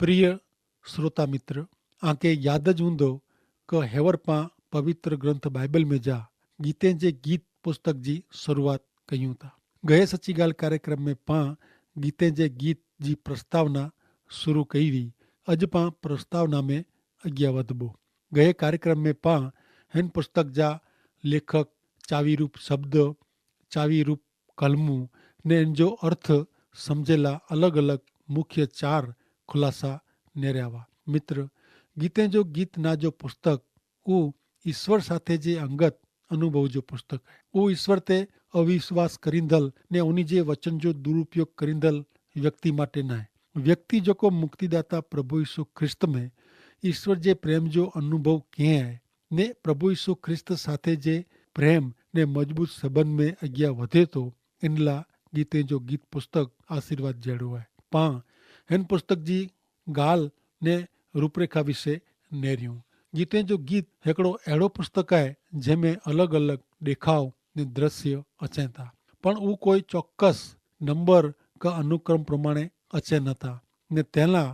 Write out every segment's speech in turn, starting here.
प्रिय श्रोता मित्र, आके याद ज हूंदो क हेवर पां पवित्र ग्रंथ बाइबल में जा गीते जे गीत पुस्तक जी शुरुआत कयूं था। गए सची ॻाल्हि कार्यक्रम में पां गीते जे गीत जी प्रस्तावना शुरू कई हुई। अॼु पां प्रस्तावना में अॻियां वधबो। गए कार्यक्रम में पां हिन पुस्तक जा लेखक, चावी रूप शब्द, चावी रूप कलमूं ने इन जो अर्थ समझेला अलग अलग मुख्य 4 खुलासा नेरिया हुआ। मित्र, गीते जो गीत ना जो पुस्तक वो ईश्वर साथे जे अंगत अनुभव जो पुस्तक है। वो ईश्वर ते अविश्वास करींदल ने उन्हीं जे वचन जो दुरुपयोग करींदल व्यक्ति माटे ना है। व्यक्ति जो को मुक्तिदाता प्रभु यीशु ख्रिस्त में ईश्वर जे प्रेम जो अनुभव किए है ने प्रभु यीशु ख्रिस्त साथे जे प्रेम ने मजबूत संबंध में अगिया वधे तो इनला गीते जो गीत पुस्तक आशीर्वाद जड़ो है। पां हिन पुस्तक जी गाल ने रूपरेखा विषय नेरियूं। गीते जो गीत हिकिड़ो अहिड़ो पुस्तक है जंहिंमें अलग अलग ॾेखाव ने दृश्य अचनि था, पण उहो कोई चौक्कस नंबर का अनुक्रम प्रमाणे अचे नथा ने तंहिंला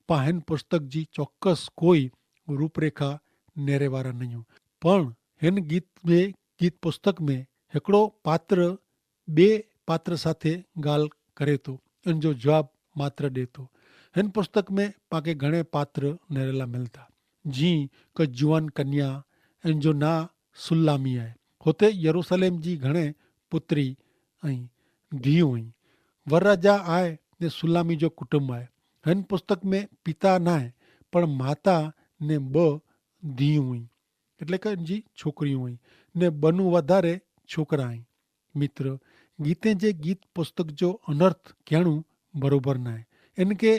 पां हिन पुस्तक जी चौक्कस कोई रूपरेखा नेरे वारा नहियूं। पण हिन गीत पुस्तक में हिकिड़ो पात्र ॿिए पात्र साथे ॻाल्हि करे थो, इन जो जवाब मात्र ॾे थो। हिन पुस्तक में पाके घणे पात्र नेरेला मिलता, जीअं क जुआन कन्या, इन जो ना सुल्लामी आहे। हुते यरूशलेम जी घणे पुत्री ऐं धीअरूं आहिनि। वर राजा आहे ने सुल्लामी जो कुटुंब आहे। हिन पुस्तक में पिता न आहे पण माता ने 2 धीअरूं आहिनि, એટલે કે इन जी छोकिरियूं आहिनि ने बनू वधारे छोकरा आहिनि। मित्र, गीते जे गीत पुस्तक जो अनर्थ कहणो बरोबर न आहे। इनके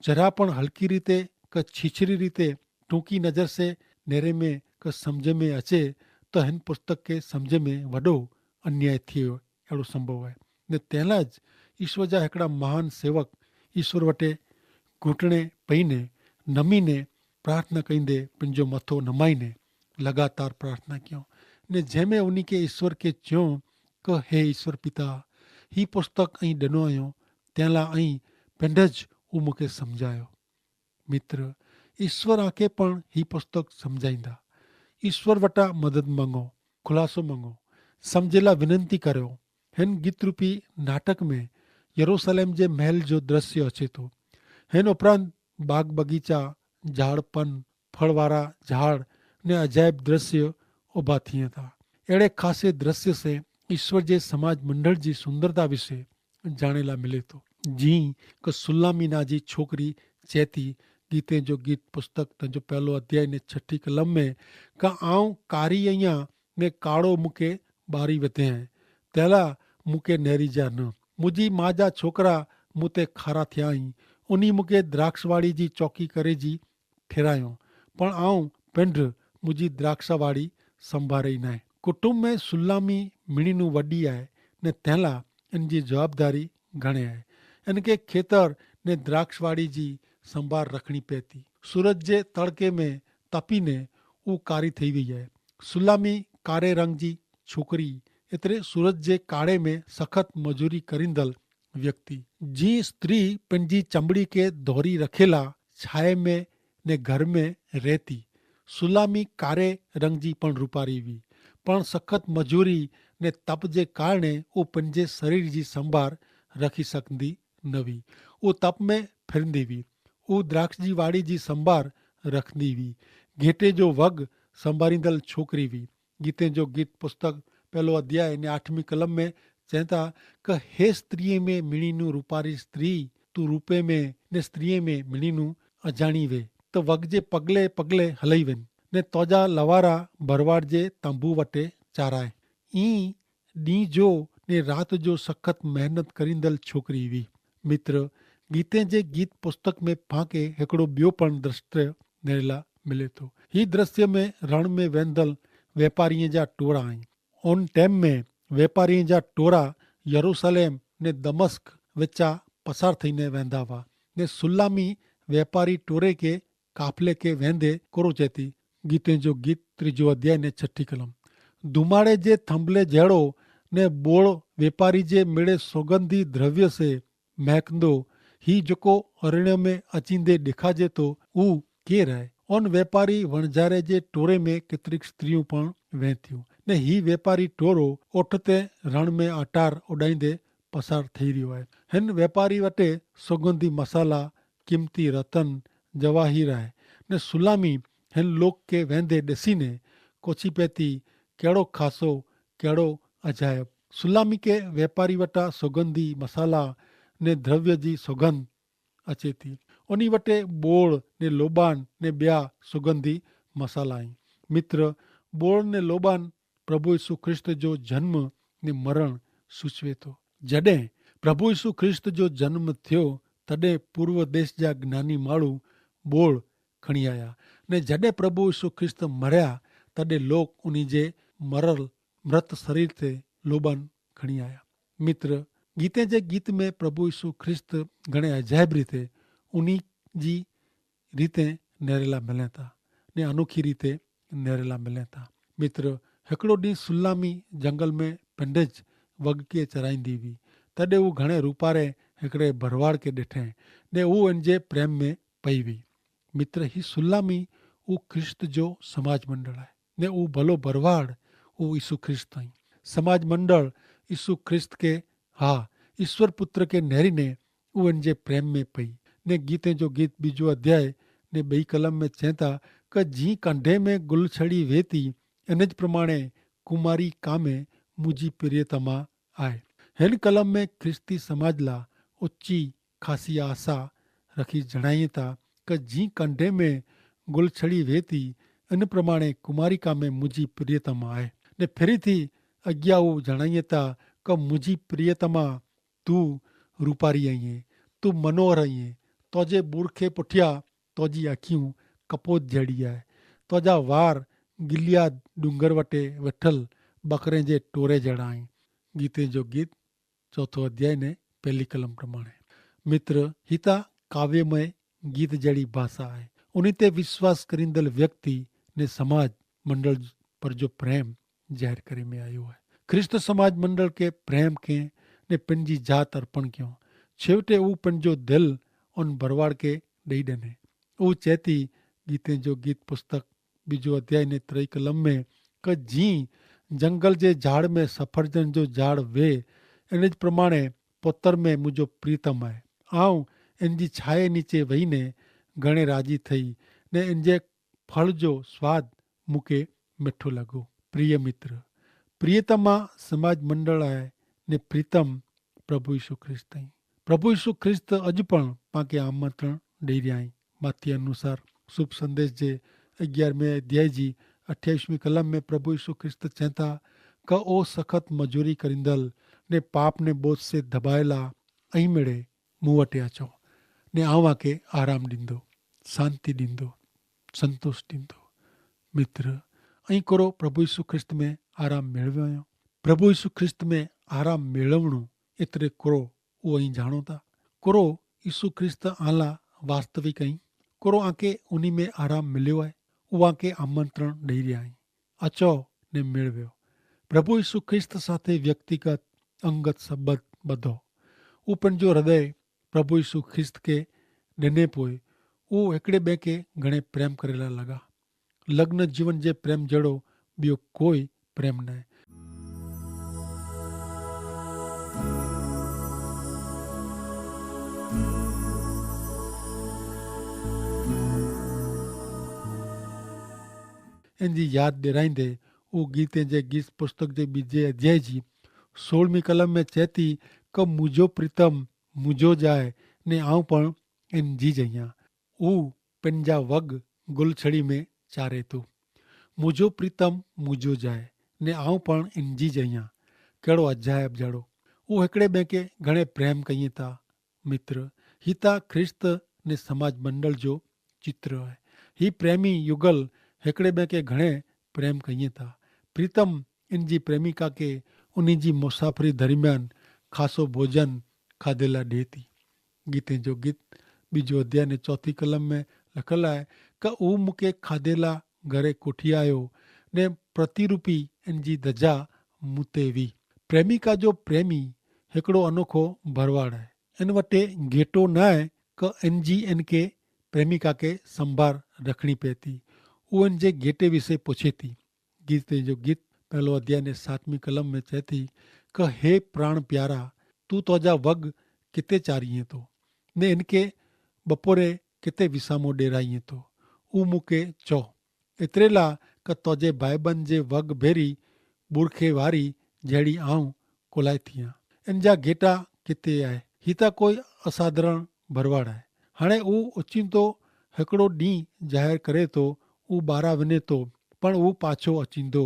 जरा पण हल्की रीते क छीछरी रीते टूंकी नज़र से नेरे में क समझ में अचे तो हिन पुस्तक के समझ में वॾो अन्याय थियो अहिड़ो संभव है। ने तंहिंला ज ईश्वर जा हिकिड़ा महान सेवक ईश्वर वटे घुटणे पईने नमीने प्रार्थना कईंदे पंहिंजो मथो नमाईने लगातार प्रार्थना कयूं ने जंहिंमें उन्हीं के ईश्वर के चयूं क हे ईश्वर पिता, ही पुस्तक ऐं ॾिनो आहियो तंहिंला ऐं पिंडज हू मूंखे सम्झायो। मित्र, ईश्वर आके पण ही पुस्तक सम्झाईंदा। ईश्वर वटा मदद मंगो, खुलासो मंगो, सम्झे ला विनंती करियो। हिन गीत रूपी नाटक में यरूशलेम जे महल जो दृश्य अचे थो। हिन उपरांत बाग बगीचा, झाड़पन, फल वारा झाड़ ने अजायब दृश्य उभा थियनि था। अहिड़े ख़ासे दृश्य से ईश्वर जे समाज मंडल जी सुंदरता विषय जाणे ला मिले थो। जीअं क सुल्लामीना जी छोकिरी चेती गीते जो गीत पुस्तक तंहिंजो 1 अध्याय ने 6 कलम में का आऊं कारी आहियां ने काड़ो मूंखे ॿारी वधे हैं तैला मूंखे नेरी जा न। मुंहिंजी मां जा छोकिरा मूं ते खारा थिया आहिनि, उन्ही मूंखे द्राक्षवाड़ी जी चौकी करे जी ठहिरायो, पण आऊं पिंड मुंहिंजी द्राक्षवाड़ी संभारे ई न आहे। कुटुंब में सुल्लामी मिणीनू वॾी आहे ने तंहिंला इन जी जवाबदारी घणे आहे। इनके खेतर ने द्राक्षवाड़ी जी संभार रखणी पए थी। सूरज जे तड़के में तपीने ऊ कारी थी वई आहे। सुल्लामी कारे रंग जी छोकिरी एतिरे सूरज जे काड़े में सख़त मजूरी करींदल व्यक्ति। जी स्त्री पंहिंजी चमड़ी के धोरी रखेला छाए में ने घर में रहती। सुल्लामी कारे रंग जी पण रूपारी हुई, पण सख़त मजूरी ने तप जे कारणे वो पंहिंजे शरीर जी संभार रखी सघंदी न हुई। वो तप में फिरंदी हुई। वो द्राक्ष जी वाड़ी जी संभार रखंदी हुई। घेटे जो वग संभारींदल छोकिरी हुई। गीते जो गीत पुस्तक 1 अध्याय ने 8 कलम में चवंदा क हे स्त्रीअ में मिणीनू रूपारी स्त्री, तू रूपे में ने स्त्रीअ में मिणीनू अजाणी वे त वग जे पगले पगले हलई वञ ने तोजा लवारा भरवाड़ जे तंबू वटे चाराए। ई ॾींहुं जो ने राति जो सख़त महिनत करींदल छोकिरी हुई। मित्र, गीते जे गीत पुस्तक में पाके हिकिड़ो ॿियो पण दृश्य नेरेला मिले थो। ही दृश्य में रण में वेंदल वापारीअ जा टोड़ा आहिनि। उन टाइम में वापारीअ जा टोड़ा यरूशलेम ने दमस्क विचा पसार थीने वेंदा हुआ ने सुल्लामी वापारी टोरे के काफिले के वेंदे कोरो चेती। गीते जो गीत 3 अध्याय ने 6 कलम। धुमाड़े जे थंभले जहिड़ो ने बोड़ वापारी जे मिड़े सौगंधी द्रव्य से महकंदो ही जेको अरण्य में अचींदे ॾेखाजे तो हू केरु आहे। उन वेपारी वणझारे जे टोरे में केतिरीक स्त्रियूं पण वेह थियूं ने ही वेपारी टोरो ओठ ते रण में अटार उॾाईंदे पसार थी रहियो आहे। हिन वेपारी वटि सुगंधी मसाला, क़ीमती रतन, जवाहिर आहे ने सुलामी हिन लोक खे वेंदे ॾिसीने कोची पिए थी कहिड़ो ख़ासो, कहिड़ो अजायब। सुलामी खे वेपारी वटां सुगंधी मसाला ने द्रव्य जी सुगंध अचे थी। उन वटि बोड़ ने लोबान ने ॿिया सुगंधी मसाला आहिनि। मित्र, बोड़ ने लोबान प्रभु यीशु ख्रिस्त जो जन्म ने मरण सूचवे थो। जॾहिं प्रभु यीशु ख्रिस्त जो जन्म थियो तॾहिं पूर्व देश जा ज्ञानी माण्हू बोड़ खणी आया ने जॾहिं प्रभु यीशु ख्रिस्त मरिया तॾहिं लोग उन जे मरल मृत शरीर ते लोबान खणी आया। मित्र, गीते जे गीत में प्रभु यीशु ख्रिस्त घणे अजायब रीते उन जी रीते नेरेला मिलनि था ने अनोखी रीते नेरेला मिलनि था। मित्र, हिकिड़ो ॾींहुं सुलामी जंगल में पिंडिज वॻ चराईंदी हुई। तॾहिं हू घणे रूपारे हिकिड़े भरवाड़ खे ॾिठे ने हू इन जे प्रेम में पई हुई। मित्र, ही सुलामी हू ख्रिस्त जो समाज मंडल आहे ने हू भलो भरवाड़ हू यीशु ख्रिस्त आई। समाज मंडल यीशु ख्रिस्त के हा ईश्वर पुत्र के नेरीने हू इन जे प्रेम में पई ने गीते जो गीत बीजो अध्याय ने ॿई कलम में चवनि था कि जी कंढे में गुल छड़ी वेती इन प्रमाणे कुमारी कामे मुंहिंजी प्रियतमा आहे। हिन कलम में ख्रिस्ती समाज ला उची ख़ासी आशा रखी जणाई था कि जी कंढे में गुल छड़ी वेती इन प्रमाणे कुमारी कामे मुंहिंजी प्रियतमा आहे ने फिरी थी अॻियां हू जणाई था कि मुंहिंजी प्रियतमा तूं रूपारी आहीं, तूं मनोहर आहीं, तुंहिंजे बुरखे पुठियां तुंहिंजी अखियूं कपोत जहिड़ी आहे, तुंहिंजा वार गिलियाद डूंगर वटि वेठल बकरे जे टोरे जहिड़ा आहिनि। गीते जो गीत 4 अध्याय ने पहली कलम प्रमाणे। मित्र, हिता काव्यमय गीत जहिड़ी भाषा आहे। उन ते विश्वास करींदड़ व्यक्ति ने समाज मंडल पर जो प्रेम ज़ाहिर करे में आयो आहे। ख्रिस्त समाज मंडल के प्रेम के ने पंहिंजी जात अर्पण कयो। छेवटे हू पंहिंजो दिल उन भरवाड़ के ॾेई ॾिने। हू चए थी गीते जो गीत पुस्तक बीजो अध्याय ने 3 कलम में कि जी जंगल जे झाड़ में सफरजन जो झाड़ वे इन प्रमाणे पुत्र में मुंहिंजो प्रीतम आहे। आऊं इन जी छाए नीचे वेहीने घणे राजी थई ने इन जे फल जो स्वाद मूंखे मिठो लॻो। प्रिय मित्र, प्रियतमा समाज मंडल आहे ने प्रीतम प्रभु यीशु ख्रिस्त आई। प्रभु यीशु ख्रिस्त अॼु पण पाण आमंत्रण ॾेई रहिया आहिनि। माती अनुसार शुभ संदेश जे 11वें अध्याय जी 28वीं कलम में प्रभु यीशु ख्रिस्त चवनि था कि ओ सख़्त मजूरी करींदड़ ने पाप ने बोझ से दबायला ऐं मिड़े मूं वटि अचो ने आऊं आके आराम ॾींदो, शांति ॾींदो, संतोष ॾींदो। मित्र, ऐं करो प्रभु यीशु ख्रिस्त में आराम मेळवियो आहियो। प्रभु यीशु ख्रिस्त में आराम मेळवणो एतिरे करो उहो ई ॼाणो था। करो यीशु ख्रिस्त आला वास्तविक आई। करो आके उन में आराम मिलियो आहे। उहा के आमंत्रण ॾेई रहिया आहिनि। अचो ने मेळवियो। प्रभु यीशु ख्रिस्त साथे व्यक्तिगत अंगत संबंध ॿधो। हू पंहिंजो हृदय प्रभु यीशु ख्रिस्त खे ॾिने पोइ हू हिकिड़े ॿिए खे घणे प्रेम करेला लॻा। लग्न जीवन जे प्रेम जहिड़ो ॿियो कोई प्रेम न आहे। इन जी यादि ॾियाराईंदे हू गीते जे गीत पुस्तक जे ॿिजे अध्याय जी 16वीं कलम में चए थी कि मुंहिंजो प्रीतम मुंहिंजो जाए ने आऊं पण इन जी जइयां। हू पंहिंजा वॻ गुलछड़ी में चारे थो। मुंहिंजो प्रीतम मुंहिंजो जाए ने आऊं पण इन जी जइयां। कहिड़ो अजायब जहिड़ो। हू हिकिड़े ॿिए खे घणे प्रेम कयूं था। मित्र, ही त ख्रिस्त ने समाज मंडल जो चित्र आहे। ही प्रेमी युगल हिकिड़े ॿिए खे घणे प्रेम कयूं था। प्रीतम इन जी प्रेमिका खे उन जी मुसाफ़िरी दरमियान ख़ासो भोजन खाधे लाइ ॾिए थी। गीते जो गीत ॿिजो अध्याय ने 4 कलम में लिखियलु आहे कि हू मूंखे खाधे लाइ घरे कोठी आयो ने प्रतिरूपी इन जी दजा मूं ते हुई। प्रेमिका जो प्रेमी हिकिड़ो अनोखो भरवाड़ आहे। इन वटे गेटो न आहे क एनजी एन के प्रेमिका खे संभार रखणी पए थी। उहो इन जे गेटे विषय पुछे थी। गीते जो गीत पहलो अध्याय ने 7वीं कलम में चए थी क हे प्राण प्यारा तूं तुंहिंजा वग किथे चारीअं थो ने इनके बपोरे किथे विसामो ॾेराईअं थो। ऊ मूंखे चओ एतिरे लाइ क तुंहिंजे भाइबनि जे वग भेरी बुरखे वारी जहिड़ी आऊं कोलाए थी आहियां। इन जा गेटा किथे आहे? ही त कोई असाधारण भरवाड़ आहे। हाणे उहो ओचिंतो हिकिड़ो ॾींहुं ज़ाहिर करे थो, उहो ॿाहिरां वञे थो, पण उहो पाछो अचींदो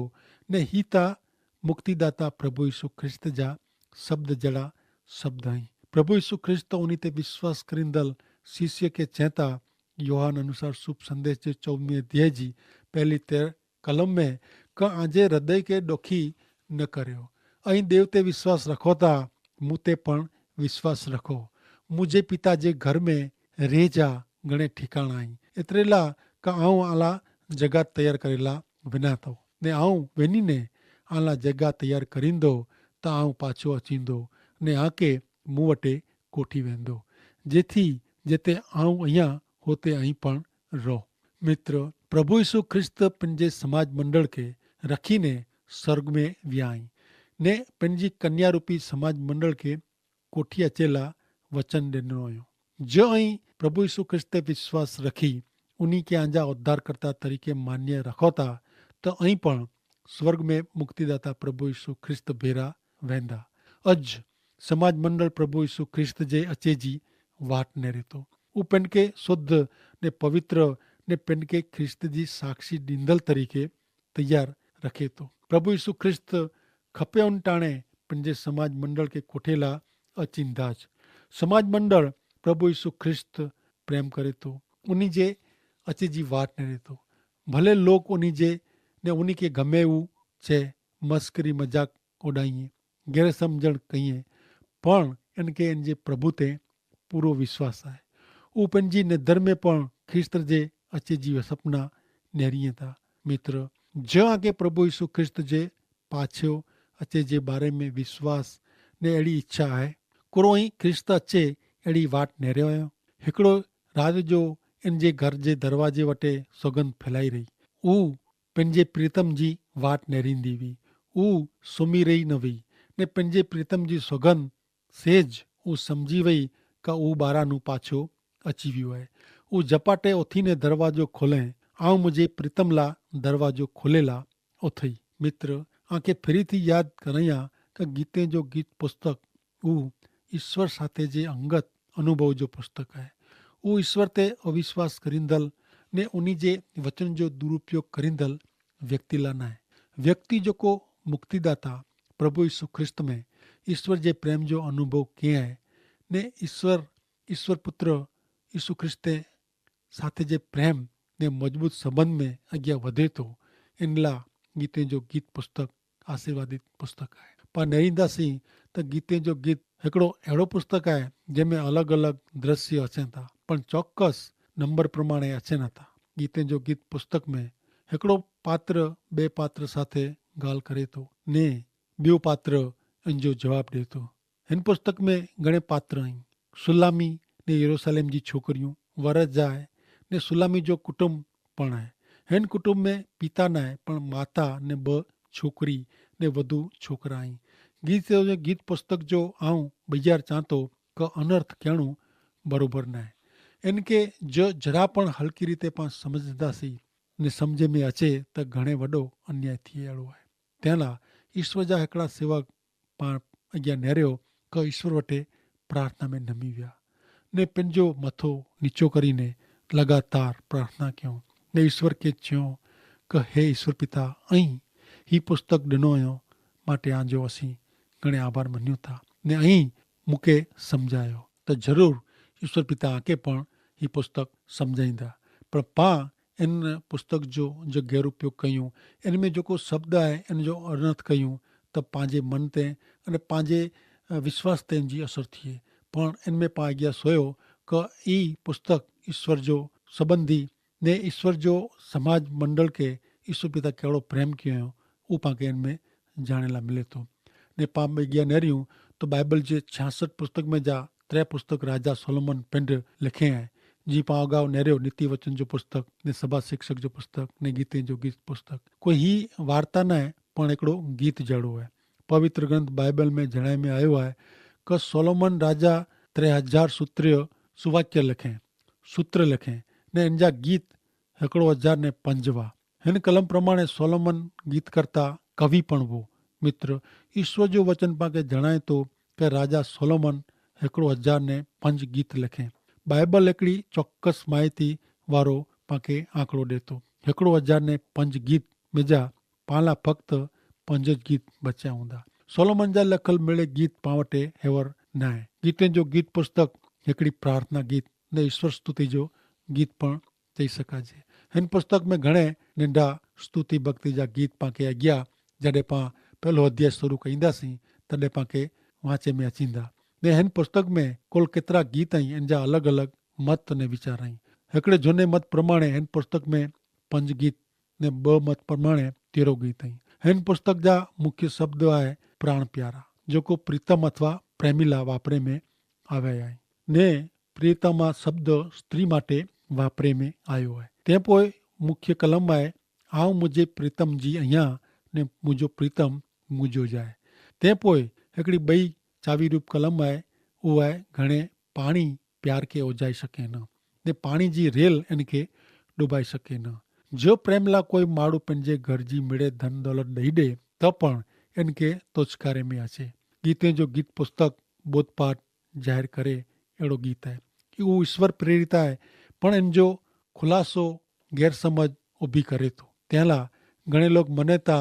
ने ही त मुक्तिदाता प्रभु यीशु ख्रिस्त जा शब्द जहिड़ा शब्द आहिनि। प्रभु यीशु ख्रिस्त उन ते विश्वास करींदड़ शिष्य खे चए था योहान अनुसार शुभ संदेश जे 24 अध्याय जी पहली 13 कलम में क आंजे हृदय खे ॾुखी न करियो ऐं देव ते विश्वास रखो था, मूं ते पण विश्वास रखो। मुंहिंजे पिता जे घर में रह जा घणे ठिकाणा आहिनि। एतिरे लाइ क आऊं आला जॻह तयारु करे ला वञा थो ने आऊं वञी ने आला जॻह तयारु करींदो त आऊं पाछो अचींदो ने आके मूं वटि कोठी वेंदो, जेथी जिते आऊं आहियां हुते आई पण रहो। मित्र, प्रभु यीशु ख्रिस्त पंहिंजे समाज मंडल खे रखीने स्वर्ग में विया आहिनि ने पंहिंजी कन्या रूपी समाज मंडल खे कोठी अचेला वचन ॾिनो हुयो। जो ऐं प्रभु यीशु ख्रिस्त ते विश्वास रखी उन्हीं खे अंजा उद्धारकर्ता तरीके मान्य रखो था त ऐं पण स्वर्ग में मुक्तिदाता प्रभु यीशु ख्रिस्त भेरा वेंदा। अज समाज मंडल प्रभु यीशु ख्रिस्त जे अचे जी वाट नेरे थो। उहो पेन खे शुद्ध ने पवित्र ने पेन खे ख्रिस्त जी साक्षी ॾींदड़ तरीके तैयार रखे थो। प्रभु यीशु ख्रिस्त खपे उन टाणे पंहिंजे समाज मंडल खे कोठे ला अचींदाज। समाज मंडल प्रभु यीशु ख्रिस्त प्रेम करे थो, उन जे अचे जी वाट नेरे थो। भले लोग उन जे ने उन खे गमे हू चए मस्करी मजाक उॾाईं गैर सम्झण कईं, पण इनके इन जे प्रभु ते पूरो विश्वास आहे। उहो पंहिंजी निदर में पण ख्रिस्त जे अचे जी सपना नेरीअ था। मित्र, जंहिं के प्रभु यीशु ख्रिस्त जे पाछो अचे जे बारे में विश्वास ने अहिड़ी इच्छा आहे, कुरो ई ख्रिस्त अचे अहिड़ी वाट नेरियो आहियो। हिकिड़ो राति जो इन जे घर जे दरवाजे वटि सौगंध फैलाई रही। उहो पंहिंजे प्रीतम जी वाट नेरींदी हुई। उहो सुम्ही रही न हुई ने पंहिंजे प्रीतम जी सौगंध सेज उहो सम्झी वई का उहो ॿारहं नू पाछो अची वियो आहे। उहो झपाटे उथी ने दरवाजो खोले ऐं मुंहिंजे प्रीतम ला दरवाजो खोले ला उथई। मित्र, आंखे फिरी थी यादि करायां का गीते जो गीत पुस्तक उहो ईश्वर साथे जे अंगत अनुभव जो पुस्तक आहे। उहो ईश्वर ते अविश्वास करींदड़ ने उन जे वचन जो दुरुपयोग करींदड़ व्यक्ति ला न आहे। व्यक्ति जेको मुक्तिदाता प्रभु यीशु ख्रिस्त में ईश्वर जे प्रेम जो अनुभव कयो आहे ने ईश्वर पुत्र यीशु ख्रिस्त साथे जे प्रेम ने मजबूत संबंध में अॻियां वधे थो। इन लाइ गीते जो गीत पुस्तक आशीर्वादित पुस्तक आहे। पाण नेरींदासीं त गीते जो गीत हिकिड़ो अहिड़ो पुस्तक आहे जंहिंमें अलॻि अलॻि दृश्य अचनि था, पण चौकस नंबर प्रमाणे अचनि था। गीते जो गीत पुस्तक में हिकिड़ो पात्र ॿिए पात्र साथे ॻाल्हि करे थो ने ॿियो पात्र इन जो जवाबु ॾिए थो। हिन पुस्तक में घणे पात्र आहिनि। सुलामी ने यरूशलेम जी छोकिरियूं, वरज आहे ने सुलामी जो कुटुंब पण आहे। हिन कुटुंब में पिता न आहे पण माता ने 2 छोकिरी ने वधू छोकिरा आहिनि। गीत पुस्तक जो आऊं ॿीहर चां थो क अनर्थ करणो बरोबर न आहे। इनके जो जरा पण हल्की रीते पाण सम्झंदासीं ने सम्झ में अचे त घणे वॾो अन्याय थी अहिड़ो आहे। तंहिं लाइ ईश्वर जा हिकिड़ा सेवक पाण अॻियां नेरियो क ईश्वर वटि प्रार्थना में नमी विया ने पंहिंजो मथो नीचो करीने लगातार प्रार्थना कयूं ने ईश्वर खे चयो क हे ईश्वर पिता ऐं ही पुस्तक ॾिनो हुयो माटे आंजो असीं घणे आभार मञूं था ने ऐं मूंखे सम्झायो त ज़रूरु ईश्वर पिता आके पण ही पुस्तक सम्झाईंदा। पर पाण इन पुस्तक जो गैर उपयोग कयूं, इन में जेको शब्द आहे इन जो अनर्थ कयूं त पंहिंजे मन ते अने पंहिंजे विश्वास ते इन जी असर थिए। पण इन में पाण अॻियां सोयो क ई पुस्तक ईश्वर जो संबंधी ने ईश्वर जो समाज मंडल के ईश्वर पिता कहिड़ो प्रेम कयो हुयो उहो पाण इन में ॼाणे लाइ मिले थो। ने पाण अॻियां नेरियूं तो बाइबल जे 66 पुस्तक में जा त्रै पुस्तक राजा सोलोमन पिंड लिखे हैं। जी पां अगाऊ नेरियो नीति वचन जो पुस्तक ने सभा शिक्षक जो पुस्तक ने गीते जो गीत पुस्तक कोई ही वार्ता न है पण हिकिड़ो गीत जहिड़ो है। पवित्र ग्रंथ बाइबल में जणाए में आयो आहे कि सोलोमन राजा 3000 सूत्रीय सुवाक्य लिखे सूत्र लिखे ने इन जा गीत 1005 हुआ। हिन कलम प्रमाणे सोलोमन गीत करता कवि पण हो। मित्र, ईश्वर जो वचन पाके जणाए तो कि राजा सोलोमन 1005 गीत लिखे। बाइबल हिकिड़ी चौक्कस माहिती वारो पाके आंकड़ो ॾे थो। 1005 गीत मिजा पाला फक्त 5 गीत बचिया हूंदा। सोलोमन जा लखल मिले गीत पां वटि हेवर न आहे। गीतनि जो गीत पुस्तक हिकिड़ी प्रार्थना गीत ने ईश्वर स्तुति जो गीत पण चई सघिजे। हिन पुस्तक में घणे नंढा स्तुति भक्ति जा गीत पाके अॻियां जॾहिं पां पहलो अध्याय शुरू कईंदासीं तॾहिं पाके वाचे में अचींदा। ने हिन पुस्तक में कुल केतिरा गीत आहिनि इन जा अलॻि अलॻि मत ने वीचार आहिनि। हिकिड़े झूने मत प्रमाणे हिन पुस्तक में 5 गीत ने 2 मत प्रमाणे 13 गीत आहिनि। हिन पुस्तक जा मुख्य शब्द आहे प्राण प्यारा, जेको प्रीतम अथवा प्रेमिला वापरे में આવ્યા आहे ने प्रीतम शब्द स्त्री માટે वापरे में आयो आहे। તે પોइ मुख्य कलम आहे આવ मुझे प्रीतम जी અહીંયા ने मुझो प्रीतम मुझो जाए। તે पोइ हिकिड़ी ॿई चावी रूप कलम आहे, उहो आहे घणे पाणी प्यार खे ओझाए सघे न ने पाणी जी रेल इनखे डुबाए सघे न। जो प्रेमला कोई माण्हू पंहिंजे घर जी मिड़े धन दौलत ॾेई ॾे त पण इनखे तोचकारे में अचे। गीते जो गीत पुस्तक बोधपाठ ज़ाहिर करे अहिड़ो गीत आहे कि उहो ईश्वर प्रेरित आहे पण इन जो खुलासो गैरसमझ ऊभी करे थो। तंहिं लाइ घणे लोग मञे था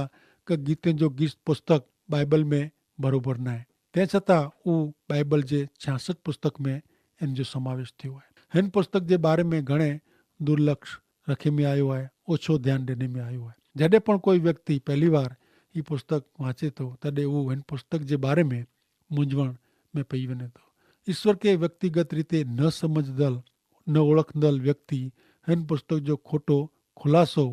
कि गीते जो गीत पुस्तक बाइबल में बराबरि न आहे। तंहिं छतां उहो बाइबल जे 66 पुस्तक में इन जो समावेश थियो आहे। हिन पुस्तक जे बारे में घणे दुर्लक्ष रखे में आयो आहे, ओछो ध्यानु ॾिने में आयो आहे। जॾहिं पण कोई व्यक्ति पहली बार ही पुस्तक वाचे थो तॾहिं उहो हिन पुस्तक जे बारे में मूंझवण में पई वञे थो। ईश्वर खे व्यक्तिगत रीते न समझदल न ओळखंदल व्यक्ति हिन पुस्तक जो खोटो खुलासो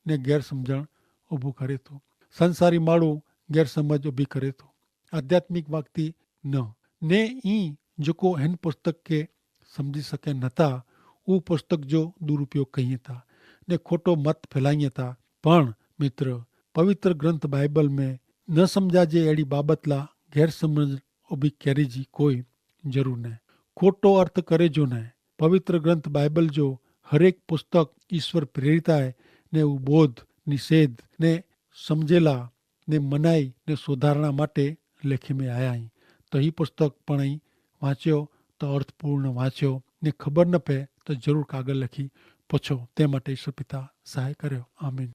ने गैर समझण ऊभो करे थो। संसारी माण्हू गैर समझ ऊभी करे थो, आध्यात्मिक व्यक्ति न ने ई जेको हिन पुस्तक खे समझी सघनि नथा उहो पुस्तक जो दुरुपयोग कनि था ने खोटो मत फैलाइनि था। पण मित्र, पवित्र ग्रंथ बाइबल में न समझाजे अहिड़ी बाबत ला गैर समझ ऊभी करे जी कोई ज़रूर न। खोटो अर्थ करे जो न। पवित्र ग्रंथ बाइबल जो हरेक पुस्तक ईश्वर प्रेरित आहे ने उहो बोध निषेध ने समझेला ने मनाई ने सुधारणा માટે લેખે में आया आहिनि। तो ही पुस्तक पण वांचो तो अर्थपूर्ण वांचो ने खबर न पए तो जरूर कागળ લખી પૂછો। તે માટે ઈશ્વર પિતા સહાય કર્યો। આમીન।